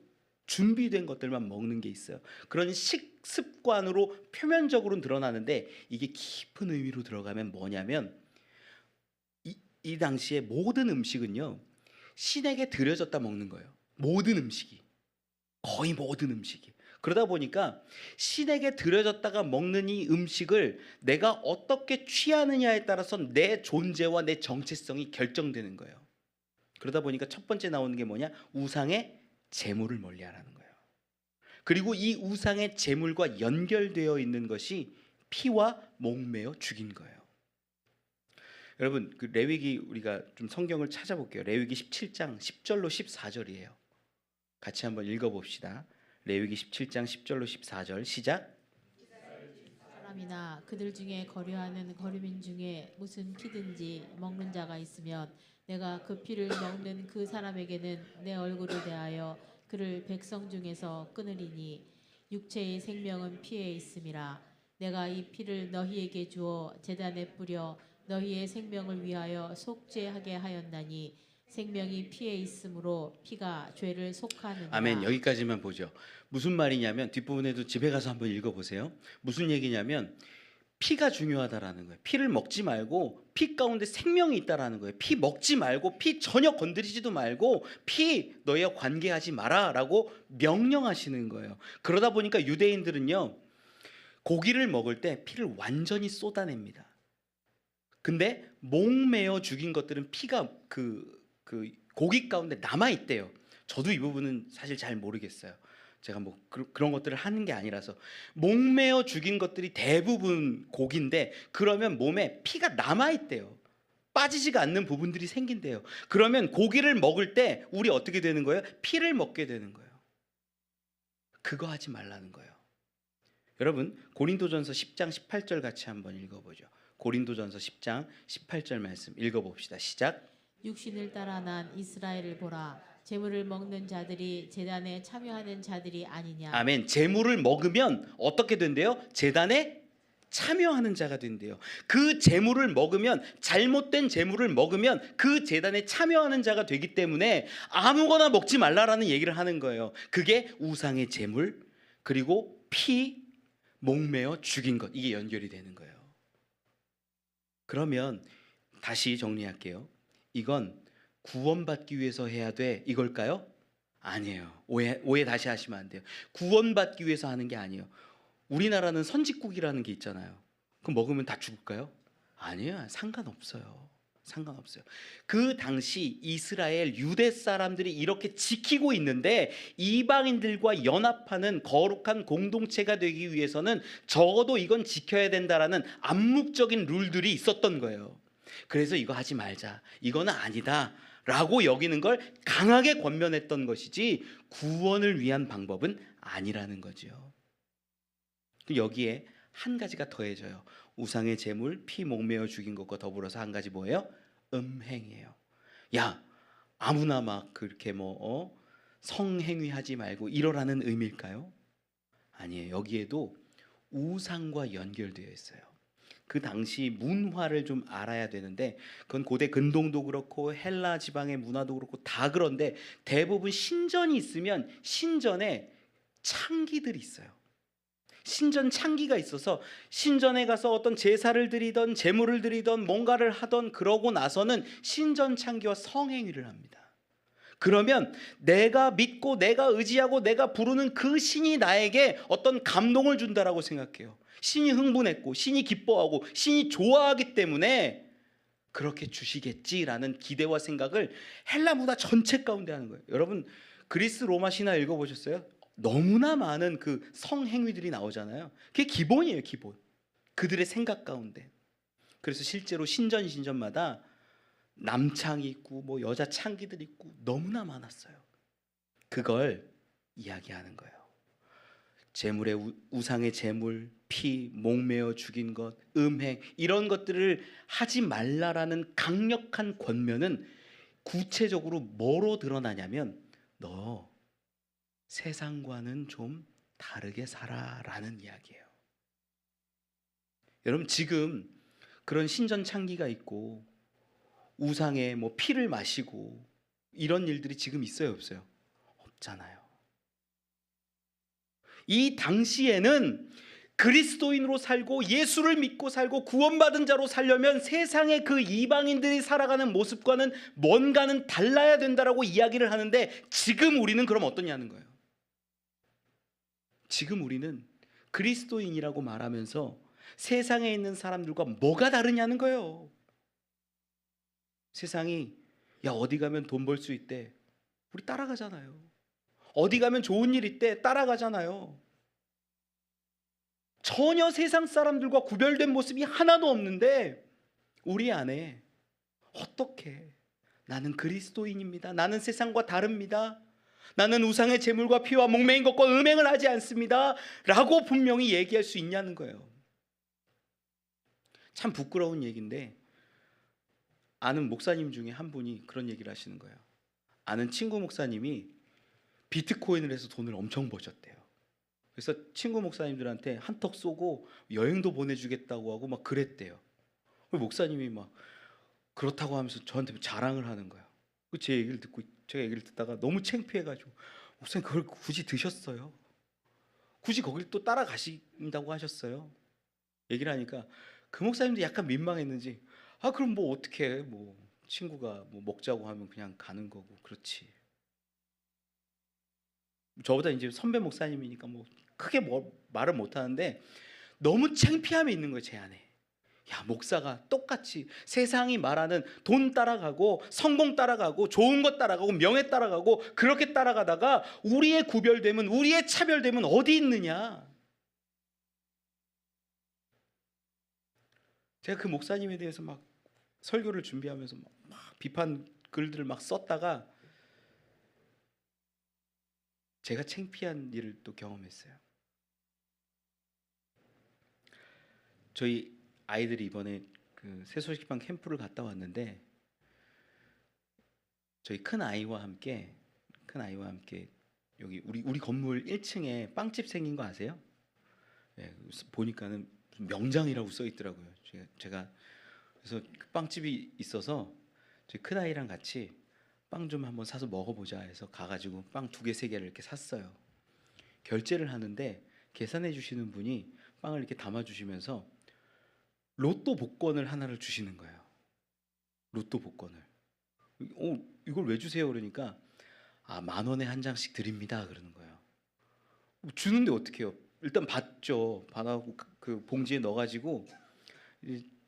준비된 것들만 먹는 게 있어요. 그런 식습관으로 표면적으로는 드러나는데 이게 깊은 의미로 들어가면 뭐냐면 이 당시에 모든 음식은요 신에게 드려졌다 먹는 거예요. 모든 음식이, 거의 모든 음식이. 그러다 보니까 신에게 드려졌다가 먹는 이 음식을 내가 어떻게 취하느냐에 따라서 내 존재와 내 정체성이 결정되는 거예요. 그러다 보니까 첫 번째 나오는 게 뭐냐? 우상의 제물을 멀리하라는 거예요. 그리고 이 우상의 제물과 연결되어 있는 것이 피와 목매어 죽인 거예요. 여러분, 그 레위기 우리가 좀 성경을 찾아볼게요. 레위기 17장 10절로 14절이에요. 같이 한번 읽어봅시다. 레위기 17장 10절로 14절 시작. 사람이나 그들 중에 거류하는 거류민 중에 무슨 피든지 먹는 자가 있으면 내가 그 피를 먹는 그 사람에게는 내 얼굴을 대하여 그를 백성 중에서 끊으리니 육체의 생명은 피에 있음이라. 내가 이 피를 너희에게 주어 제단에 뿌려 너희의 생명을 위하여 속죄하게 하였나니 생명이 피에 있으므로 피가 죄를 속하느니라. 아멘. 여기까지만 보죠. 무슨 말이냐면 뒷부분에도 집에 가서 한번 읽어보세요. 무슨 얘기냐면 피가 중요하다라는 거예요. 피를 먹지 말고 피 가운데 생명이 있다라는 거예요. 피 먹지 말고 피 전혀 건드리지도 말고 피 너희와 관계하지 마라라고 명령하시는 거예요. 그러다 보니까 유대인들은요, 고기를 먹을 때 피를 완전히 쏟아냅니다. 근데 목매어 죽인 것들은 피가 그 고기 가운데 남아 있대요. 저도 이 부분은 사실 잘 모르겠어요. 제가 뭐 그런 것들을 하는 게 아니라서. 목매어 죽인 것들이 대부분 고기인데 그러면 몸에 피가 남아 있대요. 빠지지가 않는 부분들이 생긴대요. 그러면 고기를 먹을 때 우리 어떻게 되는 거예요? 피를 먹게 되는 거예요. 그거 하지 말라는 거예요. 여러분, 고린도전서 10장 18절 같이 한번 읽어보죠. 고린도전서 10장 18절 말씀 읽어봅시다. 시작. 육신을 따라 난 이스라엘을 보라. 제물을 먹는 자들이 제단에 참여하는 자들이 아니냐. 아멘. 제물을 먹으면 어떻게 된대요? 제단에 참여하는 자가 된대요. 그 제물을 먹으면, 잘못된 제물을 먹으면 그 제단에 참여하는 자가 되기 때문에 아무거나 먹지 말라라는 얘기를 하는 거예요. 그게 우상의 제물, 그리고 피, 목매어 죽인 것, 이게 연결이 되는 거예요. 그러면 다시 정리할게요. 이건 구원받기 위해서 해야 돼, 이걸까요? 아니에요. 오해 다시 하시면 안 돼요. 구원받기 위해서 하는 게 아니에요. 우리나라는 선지국이라는 게 있잖아요. 그럼 먹으면 다 죽을까요? 아니에요. 상관없어요. 그 당시 이스라엘 유대 사람들이 이렇게 지키고 있는데 이방인들과 연합하는 거룩한 공동체가 되기 위해서는 적어도 이건 지켜야 된다라는 암묵적인 룰들이 있었던 거예요. 그래서 이거 하지 말자, 이거는 아니다 라고 여기는 걸 강하게 권면했던 것이지 구원을 위한 방법은 아니라는 거죠. 여기에 한 가지가 더해져요. 우상의 제물, 피 목매어 죽인 것과 더불어서 한 가지 뭐예요? 음행이에요. 야, 아무나 막 그렇게 성행위하지 말고 이러라는 의미일까요? 아니에요. 여기에도 우상과 연결되어 있어요. 그 당시 문화를 좀 알아야 되는데, 그건 고대 근동도 그렇고 헬라 지방의 문화도 그렇고 다 그런데 대부분 신전이 있으면 신전에 창기들이 있어요. 신전 창기가 있어서 신전에 가서 어떤 제사를 드리던 제물을 드리던 뭔가를 하던 그러고 나서는 신전 창기와 성행위를 합니다. 그러면 내가 믿고 내가 의지하고 내가 부르는 그 신이 나에게 어떤 감동을 준다라고 생각해요. 신이 흥분했고 신이 기뻐하고 신이 좋아하기 때문에 그렇게 주시겠지라는 기대와 생각을 헬라 문화 전체 가운데 하는 거예요. 여러분, 그리스 로마 신화 읽어보셨어요? 너무나 많은 그 성행위들이 나오잖아요. 그게 기본이에요, 기본. 그들의 생각 가운데. 그래서 실제로 신전마다 남창이 있고 뭐 여자 창기들 있고 너무나 많았어요. 그걸 이야기하는 거예요. 제물의 우상의 제물, 피, 목매어 죽인 것, 음행, 이런 것들을 하지 말라라는 강력한 권면은 구체적으로 뭐로 드러나냐면 너 세상과는 좀 다르게 살아라는 이야기예요. 여러분, 지금 그런 신전 창기가 있고 우상에 뭐 피를 마시고 이런 일들이 지금 있어요, 없어요? 없잖아요. 이 당시에는 그리스도인으로 살고 예수를 믿고 살고 구원받은 자로 살려면 세상의 그 이방인들이 살아가는 모습과는 뭔가는 달라야 된다라고 이야기를 하는데, 지금 우리는 그럼 어떠냐는 거예요. 지금 우리는 그리스도인이라고 말하면서 세상에 있는 사람들과 뭐가 다르냐는 거예요. 세상이 야 어디 가면 돈 벌 수 있대, 우리 따라가잖아요. 어디 가면 좋은 일 있대, 따라가잖아요. 전혀 세상 사람들과 구별된 모습이 하나도 없는데 우리 안에 어떻게 나는 그리스도인입니다, 나는 세상과 다릅니다, 나는 우상의 제물과 피와 목매인 것과 음행을 하지 않습니다 라고 분명히 얘기할 수 있냐는 거예요. 참 부끄러운 얘기인데 아는 목사님 중에 한 분이 그런 얘기를 하시는 거예요. 아는 친구 목사님이 비트코인을 해서 돈을 엄청 버셨대요. 그래서 친구 목사님들한테 한턱 쏘고 여행도 보내주겠다고 하고 막 그랬대요. 목사님이 막 그렇다고 하면서 저한테 자랑을 하는 거예요. 제 얘기를 듣고 제가 얘기를 듣다가 너무 창피해가지고 목사님 그걸 굳이 드셨어요? 굳이 거길 또 따라가신다고 하셨어요? 얘기를 하니까 그 목사님도 약간 민망했는지 아 그럼 뭐 어떻게 해? 뭐 친구가 뭐 먹자고 하면 그냥 가는 거고 그렇지. 저보다 이제 선배 목사님이니까 뭐 크게 뭐 말을 못 하는데 너무 창피함이 있는 거예요, 제 안에. 야, 목사가 똑같이 세상이 말하는 돈 따라가고 성공 따라가고 좋은 것 따라가고 명예 따라가고 그렇게 따라가다가 우리의 구별됨은, 우리의 차별됨은 어디 있느냐. 제가 그 목사님에 대해서 막 설교를 준비하면서 막 비판 글들을 막 썼다가 제가 창피한 일을 또 경험했어요. 저희 아이들이 이번에 그 새소식반 캠프를 갔다 왔는데 저희 큰 아이와 함께 여기 우리 건물 1층에 빵집 생긴 거 아세요? 네, 보니까는 명장이라고 써 있더라고요. 제가 그래서 그 빵집이 있어서 저희 큰 아이랑 같이 빵 좀 한번 사서 먹어보자 해서 가가지고 빵 2개, 3개를 이렇게 샀어요. 결제를 하는데 계산해 주시는 분이 빵을 이렇게 담아 주시면서 로또 복권을 하나를 주시는 거예요. 로또 복권을. 이걸 왜 주세요? 그러니까 아, 10,000원에 한 장씩 드립니다. 그러는 거예요. 주는데 어떻게 해요? 일단 받죠. 받아고 그 봉지에 넣어가지고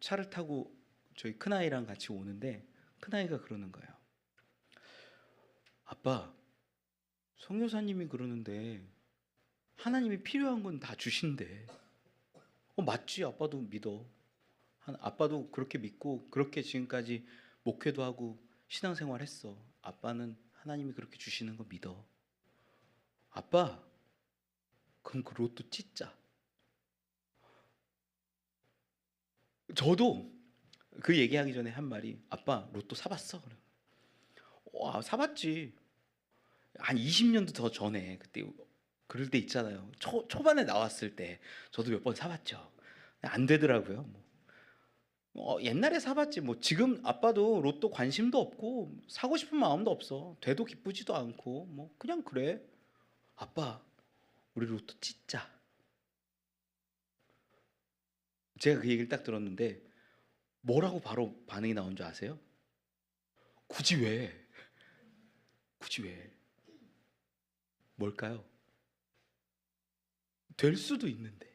차를 타고 저희 큰아이랑 같이 오는데 큰아이가 그러는 거예요. 아빠, 성교사님이 그러는데 하나님이 필요한 건 다 주신대. 맞지? 아빠도 믿어. 아빠도 그렇게 믿고 그렇게 지금까지 목회도 하고 신앙생활 했어. 아빠는 하나님이 그렇게 주시는 거 믿어. 아빠, 그럼 그 로또 찢자. 저도 그 얘기하기 전에 한 말이 아빠 로또 사봤어? 와, 사봤지. 한 20년도 더 전에 그때 그럴 때 있잖아요. 초반에 나왔을 때 저도 몇 번 사봤죠. 안 되더라고요. 옛날에 사봤지. 뭐 지금 아빠도 로또 관심도 없고 사고 싶은 마음도 없어. 돼도 기쁘지도 않고 뭐 그냥 그래. 아빠, 우리 로또 찢자. 제가 그 얘기를 딱 들었는데 뭐라고 바로 반응이 나온 줄 아세요? 굳이 왜? 굳이 왜? 뭘까요? 될 수도 있는데.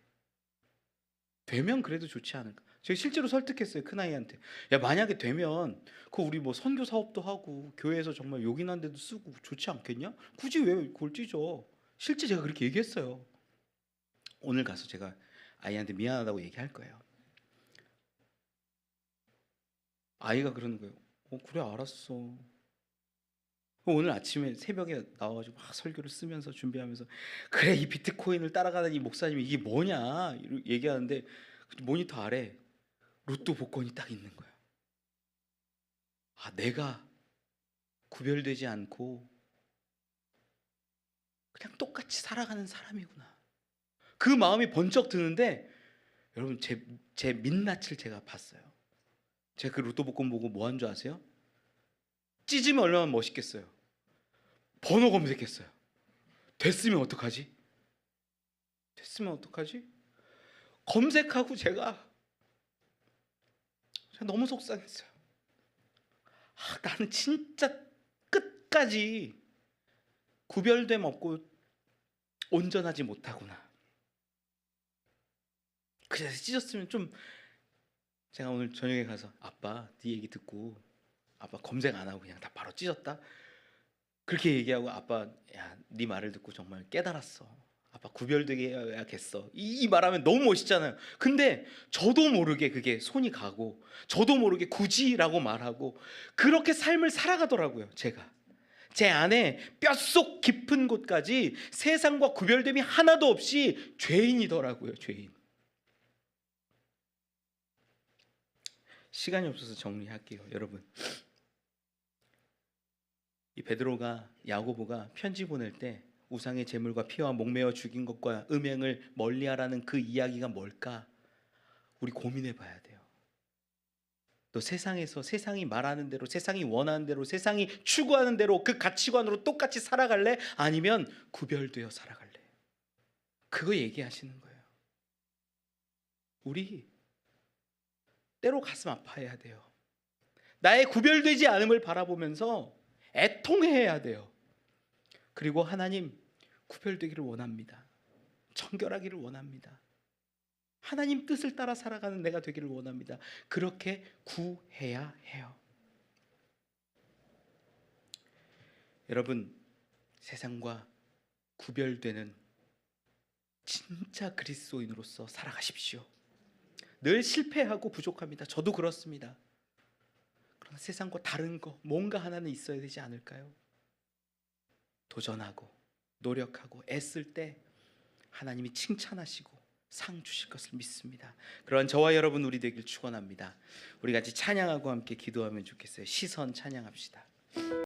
되면 그래도 좋지 않을까? 제가 실제로 설득했어요, 큰아이한테. 야, 만약에 되면 그 우리 뭐 선교 사업도 하고 교회에서 정말 요긴한 데도 쓰고 좋지 않겠냐? 굳이 왜 그걸 찢어? 실제 제가 그렇게 얘기했어요. 오늘 가서 제가 아이한테 미안하다고 얘기할 거예요. 아이가 그러는 거예요. 그래, 알았어. 오늘 아침에 새벽에 나와가지고 막 설교를 쓰면서 준비하면서 그래, 이 비트코인을 따라가는 이 목사님이 이게 뭐냐 얘기하는데 모니터 아래 로또 복권이 딱 있는 거야. 아, 내가 구별되지 않고 그냥 똑같이 살아가는 사람이구나. 그 마음이 번쩍 드는데 여러분, 제 민낯을 제가 봤어요. 제가 그 로또 복권 보고 뭐 한 줄 아세요? 찢으면 얼마나 멋있겠어요. 번호 검색했어요. 됐으면 어떡하지? 검색하고 제가 너무 속상했어요. 나는 진짜 끝까지 구별됨 없고 온전하지 못하구나. 그래서 찢었으면 좀, 제가 오늘 저녁에 가서 아빠 네 얘기 듣고 아빠 검색 안 하고 그냥 다 바로 찢었다 그렇게 얘기하고, 아빠 야 네 말을 듣고 정말 깨달았어, 아빠 구별되게 해야겠어, 이 말하면 너무 멋있잖아요. 근데 저도 모르게 그게 손이 가고, 저도 모르게 굳이라고 말하고 그렇게 삶을 살아가더라고요. 제가 제 안에 뼛속 깊은 곳까지 세상과 구별됨이 하나도 없이 죄인이더라고요. 죄인. 시간이 없어서 정리할게요. 여러분, 이 베드로가, 야고보가 편지 보낼 때 우상의 제물과 피와 목매어 죽인 것과 음행을 멀리하라는 그 이야기가 뭘까? 우리 고민해 봐야 돼요. 또 세상에서 세상이 말하는 대로, 세상이 원하는 대로, 세상이 추구하는 대로 그 가치관으로 똑같이 살아갈래? 아니면 구별되어 살아갈래? 그거 얘기하시는 거예요. 우리 때로 가슴 아파해야 돼요. 나의 구별되지 않음을 바라보면서 애통해야 돼요. 그리고 하나님, 구별되기를 원합니다. 청결하기를 원합니다. 하나님 뜻을 따라 살아가는 내가 되기를 원합니다. 그렇게 구해야 해요. 여러분, 세상과 구별되는 진짜 그리스도인으로서 살아가십시오. 늘 실패하고 부족합니다. 저도 그렇습니다. 그러나 세상과 다른 거 뭔가 하나는 있어야 되지 않을까요? 도전하고 노력하고 애쓸 때 하나님이 칭찬하시고 상 주실 것을 믿습니다. 그런 저와 여러분 우리 되길 축원합니다. 우리 같이 찬양하고 함께 기도하면 좋겠어요. 시선 찬양합시다.